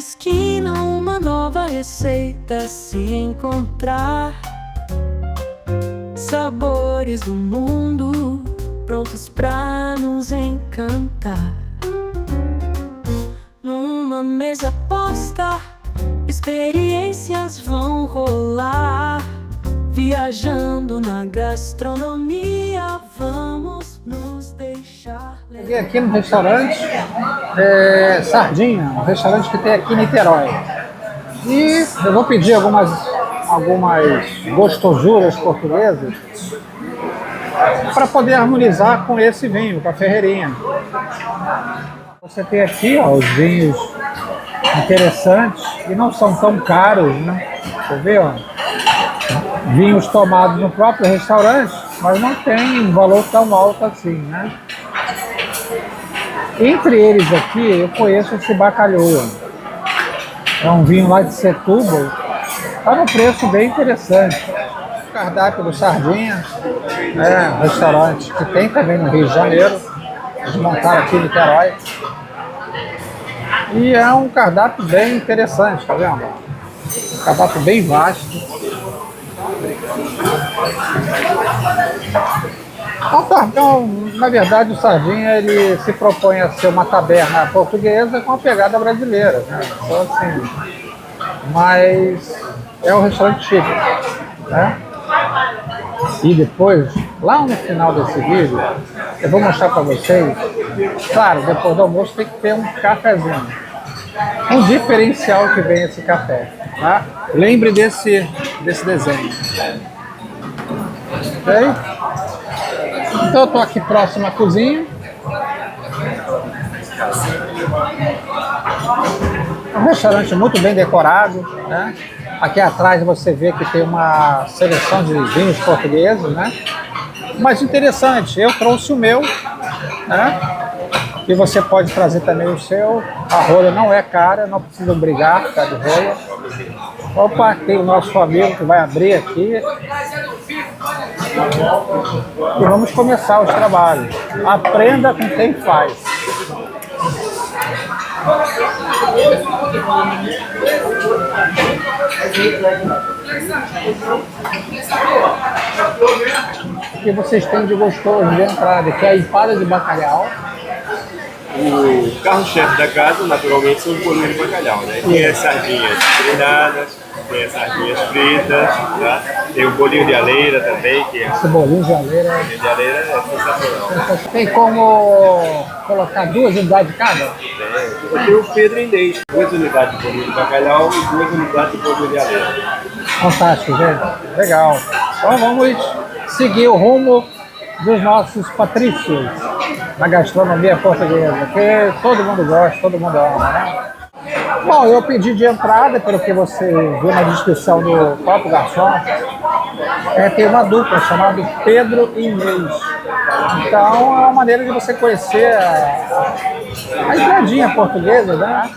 esquina uma nova receita se encontrar. Sabores do mundo prontos pra nos encantar. Numa mesa posta, experiências vão rolar. Viajando na gastronomia, vamos nos deixar levar. Cheguei aqui no restaurante Sardinha, um restaurante que tem aqui em Niterói. E eu vou pedir algumas gostosuras portuguesas para poder harmonizar com esse vinho, com a Ferreirinha. Você tem aqui, ó, os vinhos interessantes e não são tão caros, né? Você vê, ó, vinhos tomados no próprio restaurante, mas não tem um valor tão alto assim, né? Entre eles aqui, eu conheço esse Bacalhau. É um vinho lá de Setúbal. Está num preço bem interessante. O cardápio do Sardinha, um restaurante que tem também no Rio de Janeiro. Eles montaram aqui em Niterói. E é um cardápio bem interessante, tá vendo? Um cardápio bem vasto. Então, na verdade, o Sardinha ele se propõe a ser uma taberna portuguesa com a pegada brasileira, né? Então, assim, mas é um restaurante chique, né? E depois, lá no final desse vídeo, eu vou mostrar para vocês. Claro, depois do almoço tem que ter um cafezinho. Um diferencial que vem esse café, tá? Lembre desse desenho. Ok? Então eu estou aqui próximo à cozinha. É um restaurante muito bem decorado, né? Aqui atrás você vê que tem uma seleção de vinhos portugueses, né? Mas interessante, eu trouxe o meu, né? E você pode trazer também o seu. A rolha não é cara, não precisa brigar por causa de rolha. Opa, tem o nosso amigo que vai abrir aqui. E vamos começar os trabalhos. Aprenda com quem faz. O que vocês têm de gostoso de entrada? Que é a empada de bacalhau. O carro-chefe da casa, naturalmente, são os bolinhos de bacalhau, né? Tem as sardinhas grelhadas, tem as sardinhas fritas, tá? Tem o bolinho de aleira também, que é... Esse bolinho de aleira. O bolinho de aleira é sensacional. Tem como colocar 2 unidades de cada? Eu tenho o Pedro Inês, 2 unidades de bolinho de bacalhau e 2 unidades de bolinho de aleira. Fantástico, gente. Legal. Então vamos seguir o rumo dos nossos patrícios na gastronomia portuguesa, que todo mundo gosta, todo mundo ama, né? Bom, eu pedi de entrada, pelo que você viu na descrição do próprio garçom, tem uma dupla chamada Pedro e Inês. Então é uma maneira de você conhecer a entradinha portuguesa, né?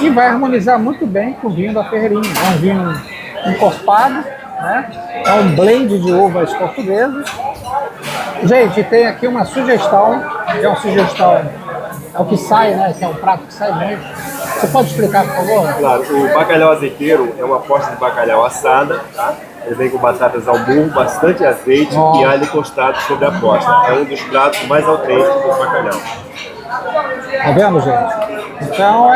E vai harmonizar muito bem com o vinho da Ferreirinha. É um vinho encorpado, né? É um blend de uvas portuguesas. Gente, tem aqui uma sugestão, que é uma sugestão, é o que sai, né? Que é um prato que sai muito. Você pode explicar, por favor? Claro, o bacalhau azeiteiro é uma aposta de bacalhau assada, tá? Ele vem com batatas ao burro, bastante azeite e alho tostado sobre a posta. É um dos pratos mais autênticos do bacalhau. Tá vendo, gente? Então,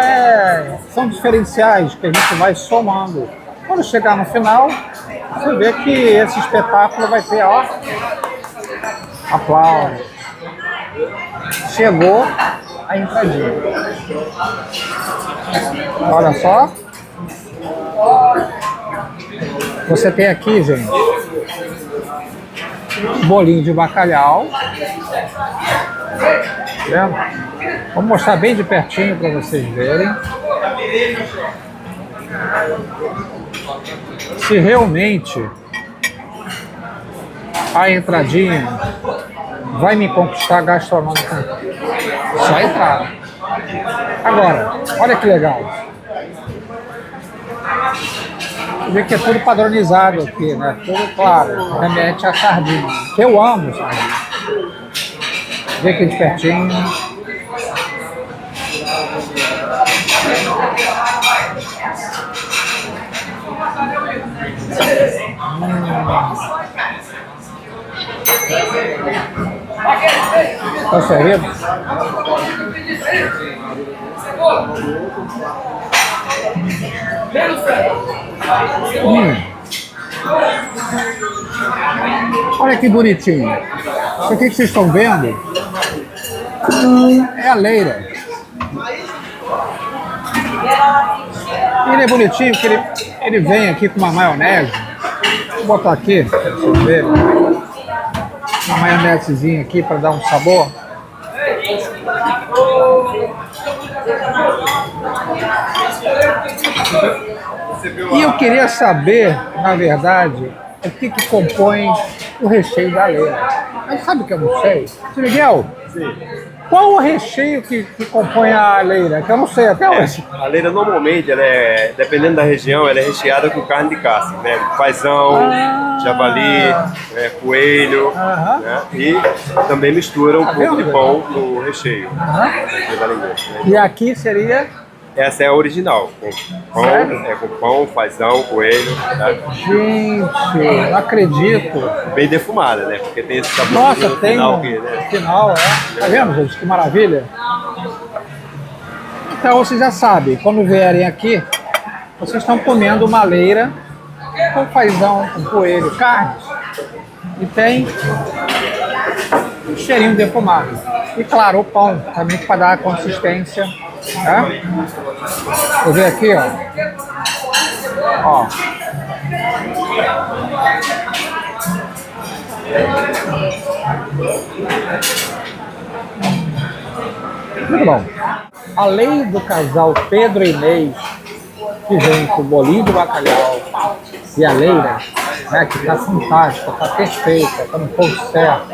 são diferenciais que a gente vai somando. Quando chegar no final, você vê que esse espetáculo vai ter, ó, aplausos. Chegou a entradinha. Olha só. Você tem aqui, gente, bolinho de bacalhau. Vendo? Vou mostrar bem de pertinho para vocês verem. Se realmente a entradinha vai me conquistar gastronomicamente, só a entrada. Agora, olha que legal. Você vê que é tudo padronizado aqui, né? Tudo, claro, remete a sardinha. Que eu amo sardinha. Vê aqui de pertinho. Tá servido? Olha que bonitinho. Isso aqui que vocês estão vendo é a leira. Ele é bonitinho porque ele vem aqui com uma maionese. Vou botar aqui para vocês verem. Uma maionesezinha aqui para dar um sabor. E eu queria saber, na verdade, o que compõe o recheio da leira. Mas sabe o que eu não sei? Miguel, qual o recheio que compõe a leira? Que eu não sei até hoje. A leira normalmente, dependendo da região, ela é recheada com carne de caça, né? Paizão, javali, coelho, né? E também mistura um pouco de pão no recheio. E aqui seria? Essa é a original, com pão, com pão, fazão, coelho. Tá? Gente, não acredito. Bem defumada, né? Porque tem esse sabor. Nossa, tem final, final, é. Tá vendo, gente? Que maravilha. Então, vocês já sabem, quando vierem aqui, vocês estão comendo uma leira com fazão, com coelho, carne. E tem um cheirinho defumado. E claro, o pão, também para dar a consistência. Tá? Vou ver aqui, ó. Muito bom. Além do casal Pedro e Inês, que vem com o bolinho de bacalhau e a leira, né, que está fantástica, está perfeita, está no ponto certo,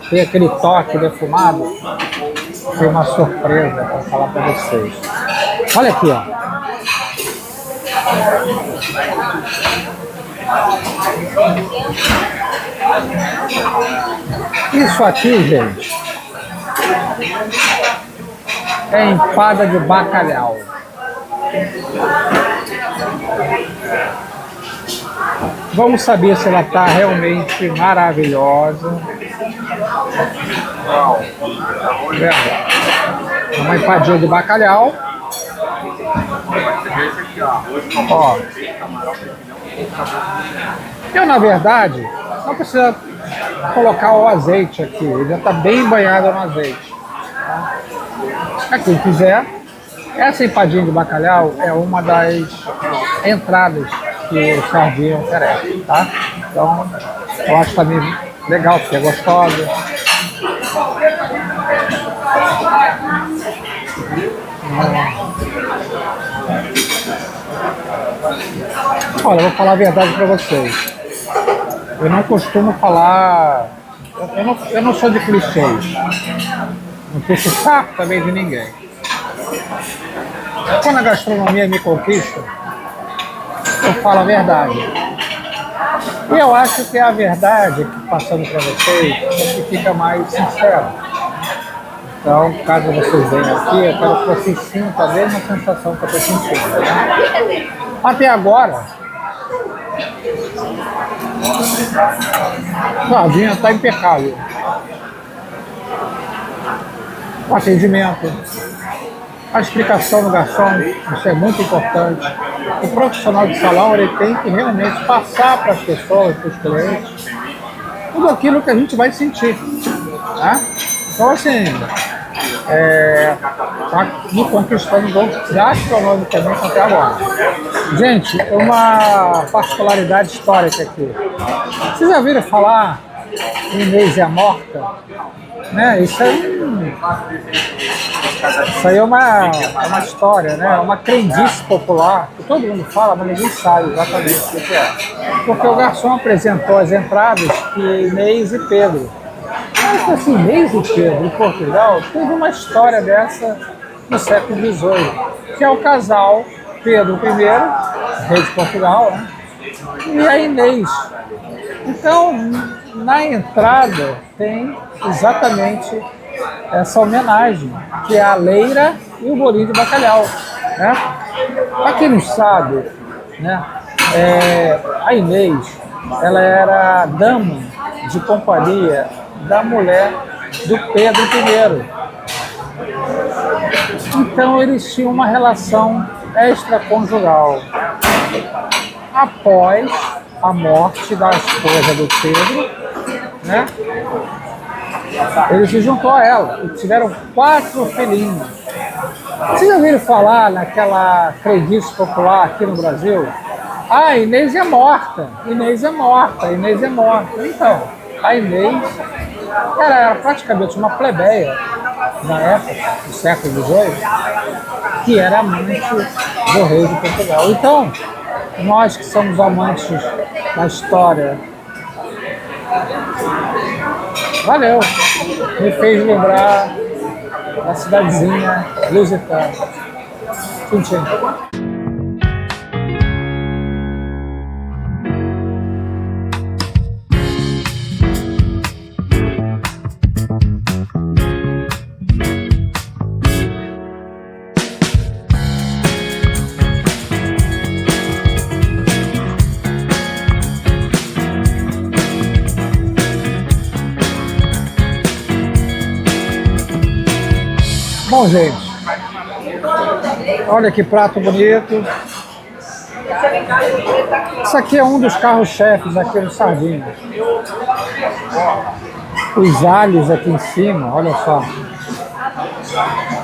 tem aquele toque defumado, tem uma surpresa para falar para vocês. Olha aqui, ó. Isso aqui, gente, é empada de bacalhau. Vamos saber se ela está realmente maravilhosa. Uma empadinha de bacalhau. Ó. Eu, na verdade, não precisa colocar o azeite aqui. Ele já está bem banhado no azeite. Tá? Quem quiser, essa empadinha de bacalhau é uma das entradas que o Sardinha oferece, tá? Então, eu acho também legal, porque é gostosa. Olha, eu vou falar a verdade para vocês. Eu não costumo falar... Eu não sou de clichês. Não puxo saco também de ninguém. Quando a gastronomia me conquista, eu falo a verdade. E eu acho que é a verdade, passando para vocês, é que fica mais sincero. Então, caso vocês venham aqui, eu quero que vocês sintam a mesma sensação que eu estou sentindo. Né? Até agora, a sardinha está impecável. O atendimento, a explicação do garçom, isso é muito importante. O profissional de salão, ele tem que realmente passar para as pessoas, para os clientes, tudo aquilo que a gente vai sentir. Né? Então, assim, está me conquistando gastronomicamente até agora. Gente, uma particularidade histórica aqui. Vocês já ouviram falar em Inês e a Morta? Né? Isso aí é uma história, né? É uma crendice popular, que todo mundo fala, mas ninguém sabe exatamente o que é. Porque o garçom apresentou as entradas que Inês e Pedro. Mas assim, Inês e Pedro, em Portugal, teve uma história dessa no século XVIII, que é o casal Pedro I, rei de Portugal, né? E a Inês. Então, na entrada tem exatamente essa homenagem, que é a leira e o bolinho de bacalhau, né? Para quem não sabe, né? A Inês, ela era dama de companhia da mulher do Pedro I. Então eles tinham uma relação extraconjugal. Após a morte da esposa do Pedro, né, ele se juntou a ela e tiveram 4 filhinhos. Vocês já ouviram falar naquela crendice popular aqui no Brasil? Ah, Inês é morta, Inês é morta, Inês é morta. Então, a Inês era praticamente uma plebeia na época, do século XVIII, que era amante do rei de Portugal. Então, nós que somos amantes da história, valeu, me fez lembrar da cidadezinha lusitana. Tchim. Bom, gente, olha que prato bonito. Isso aqui é um dos carros-chefes aqui no Sardinha. Os alhos aqui em cima, olha só.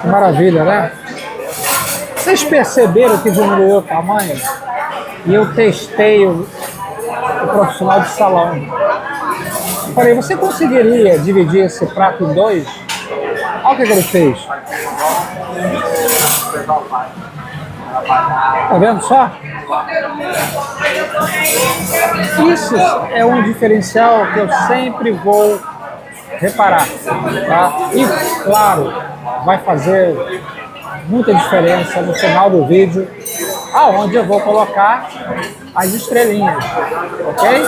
Que maravilha, né? Vocês perceberam que diminuiu o tamanho? E eu testei o profissional de salão. Eu falei, você conseguiria dividir esse prato em 2? Olha o que ele fez. Tá vendo só? Isso é um diferencial que eu sempre vou reparar, tá? E, claro, vai fazer muita diferença no final do vídeo, aonde eu vou colocar as estrelinhas, ok?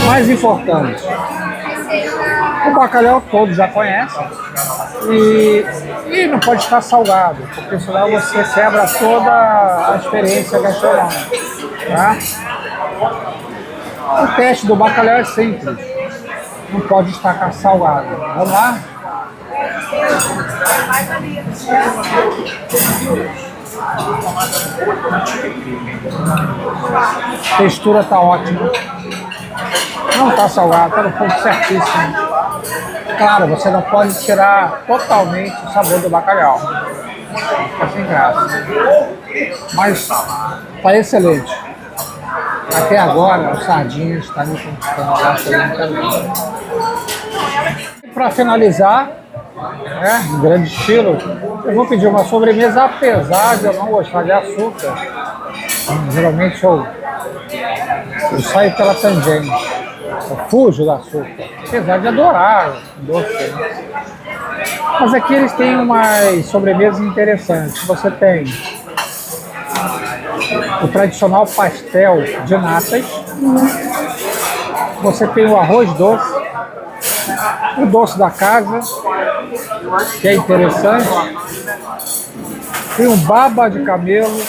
Mais importante, o bacalhau todos já conhecem e não pode estar salgado, porque senão você quebra toda a experiência gastronômica, tá? O teste do bacalhau é simples, não pode estar salgado. Vamos lá? A textura tá ótima. Não está salgado, está no ponto certíssimo. Claro, você não pode tirar totalmente o sabor do bacalhau. Fica sem graça. Mas está excelente. Até agora, o Sardinha está me conquistando. Para finalizar, em grande estilo, eu vou pedir uma sobremesa, apesar de eu não gostar de açúcar. Geralmente eu saio pela tangente. Eu fujo do açúcar, apesar de adorar doce, né? Mas aqui eles têm umas sobremesas interessantes. Você tem o tradicional pastel de natas, você tem o arroz doce, o doce da casa, que é interessante, tem o baba de camelo,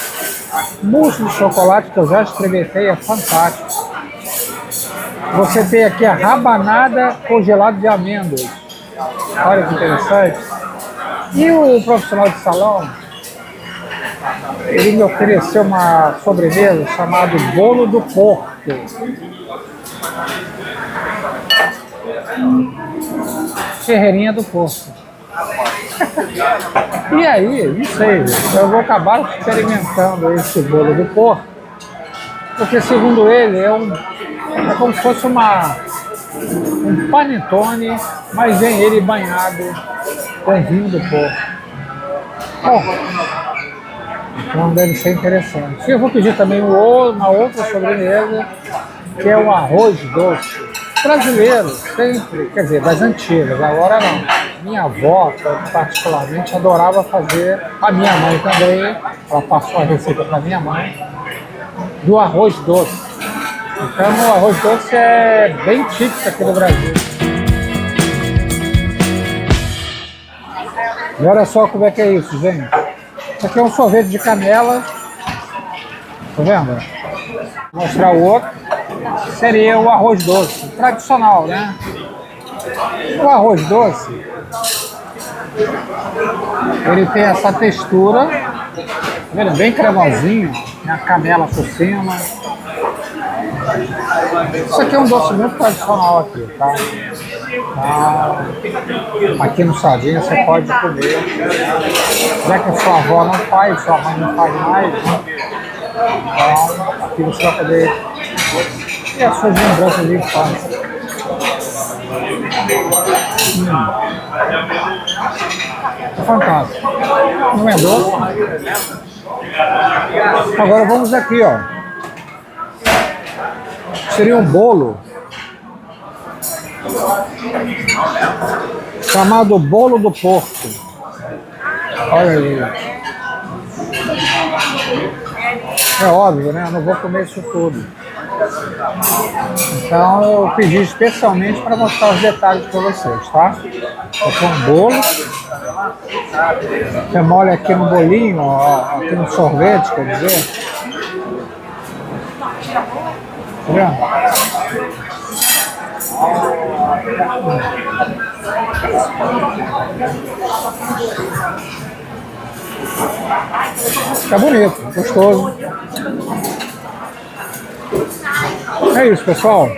mousse de chocolate, que eu já experimentei, é fantástico. Você tem aqui a rabanada congelada de amêndoas. Olha que interessante. E o profissional de salão, ele me ofereceu uma sobremesa chamada bolo do porco. Ferreirinha do porco. E aí, não sei, eu vou acabar experimentando esse bolo do porco, porque segundo ele é como se fosse um panetone, mas vem ele banhado com vinho do porco. Bom, então deve ser interessante. E eu vou pedir também uma outra sobremesa, que é o arroz doce. Brasileiro, sempre, quer dizer, das antigas, agora não. Minha avó, particularmente, adorava fazer, a minha mãe também, ela passou a receita para minha mãe, do arroz doce. Então o arroz doce é bem típico aqui do Brasil. E olha só como é que é isso, gente. Isso aqui é um sorvete de canela. Tá vendo? Vou mostrar o outro. Seria o arroz doce, tradicional, né? O arroz doce, ele tem essa textura, tá vendo? Bem cremosinho, tem a canela por cima. Isso aqui é um doce muito tradicional aqui, tá? Aqui no Sardinha você pode comer. Já que a sua avó não faz, sua mãe não faz mais, né? Então, aqui você vai poder ter as suas lembranças de infância. É fantástico. Não é doce? Agora vamos aqui, ó. Seria um bolo chamado bolo do Porto. Olha aí. É óbvio, né? Eu não vou comer isso tudo. Então eu pedi especialmente para mostrar os detalhes para vocês, tá? Aqui é um bolo. Você molha aqui no bolinho, ó, aqui no sorvete, quer dizer. Tá vendo? Fica bonito, gostoso. É isso, pessoal.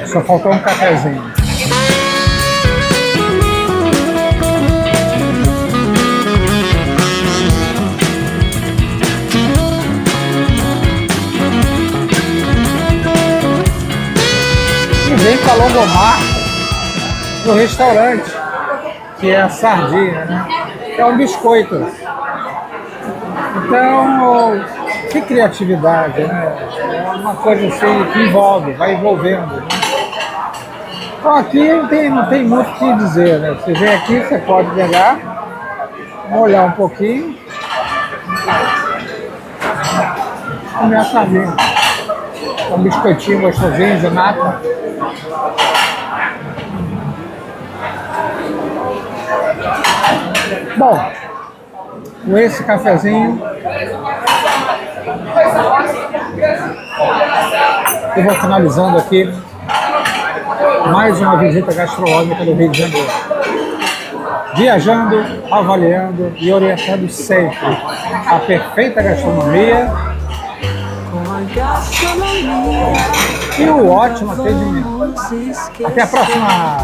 Só faltou um cafezinho. E vem com a logomarca do restaurante, que é a Sardinha, né? É um biscoito. Então, que criatividade, né? É uma coisa assim que envolve, vai envolvendo, né? Então aqui não tem muito o que dizer, né? Você vem aqui, você pode pegar, molhar um pouquinho, comer a sardinha. Um biscoitinho gostosinho de nata. Bom, com esse cafezinho, eu vou finalizando aqui mais uma visita gastronômica do Rio de Janeiro. Viajando, avaliando e orientando sempre a perfeita gastronomia e o ótimo atendimento. Até a próxima!